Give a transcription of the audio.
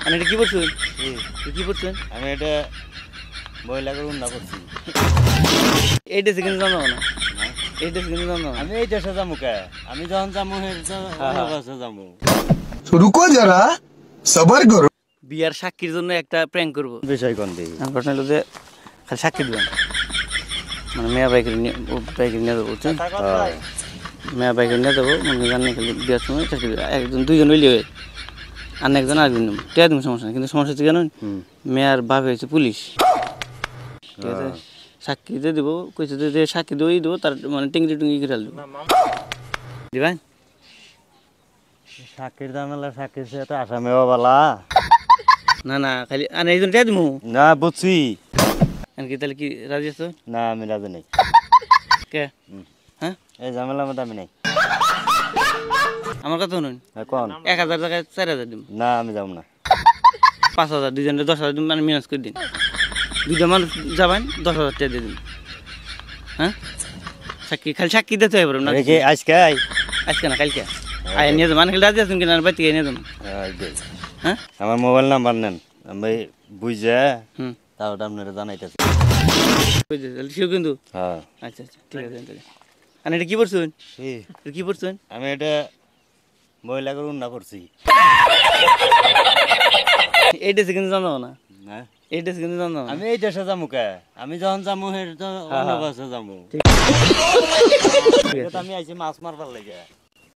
আমি এটা কি করছেন? কি করছেন? আমি এটা মহিলাকে উন্না করছি। এই দেশে কিন্তু জানো না, এই দেশে কিন্তু জানো না। আমি এই দেশে যাবো কে? আমি যখন যাবো অন্য দেশে যাবো। रुको जरा सबर करो। বিয়ার সাক্ষীর জন্য একটা প্র্যাঙ্ক করবো। বিষয় কোন দিকে? ঘটনা হলো যে খালি সাক্ষী দিবেন, মানে মেয়া বাইকের নিয়ে যাবো, বুঝছেন? মেয়া বাইকের নিয়ে যাবো, মনে জানি খালি বিয়ার সময় সাক্ষী দিবেন। একজন দুইজন হইলে হয়, আর একজন আরেকজন নেব, টেয়া দিন সমস্যা নেই। কিন্তু সমস্যা হচ্ছে কেন, মেয়ার বাপ হয়েছে পুলিশ, ঠিক আছে? সাক্ষী দিয়ে দেবো, কইছে যে সাক্ষী দিয়েই দেবো, তার মানে টিঙ্গি টুঙ্গি করে দেবো, দিবেন? সাক্ষীর জামেলা, সাক্ষীর সে তো আসামেও বলা না না, খালি আর এইজন টেয়া দিব না, বুঝছি কি? তাহলে কি রাজি আছো? না, আমি রাজি নেই। কে? হ্যাঁ, এই ঝামেলার মধ্যে আমি নেই। আমার কথা শুনুন, কোন 1000 টাকায় 4000 দিব, না, আমি যাব না। 5000, দুজনের 10,000 দিন, মানে মিনাস করে দিন। দুইটা মানুষ যাবেন, 10,000 টাকা দিয়ে দিন। হ্যাঁ, সাক্ষী খালি সাক্ষী দিতে হবে না, আজকে আজকে না কালকে আয় নিয়ে যাবেন। মানে খালি রাজি আছেন কিনা বাড়ি থেকে নিয়ে যাবেন? হ্যাঁ, আমার মোবাইল নাম্বার নেন, আমি বুঝে হুম, তাও আপনারা জানাইতেছি। সেও কিন্তু হ্যাঁ, আচ্ছা আচ্ছা, ঠিক আছে তাহলে। আর এটা কি করছেন? এটা কি করছেন? আমি এটা মহিলাকে উন্না করছি। এই দেশে কিন্তু জানো না, না, এই দেশে কিন্তু জানো না। আমি এই দেশে যাবো কে? আমি যখন যাবো অন্য দেশে যাবো। ঠিক আছে। আমি আইছি মাছ মারবার লেগে।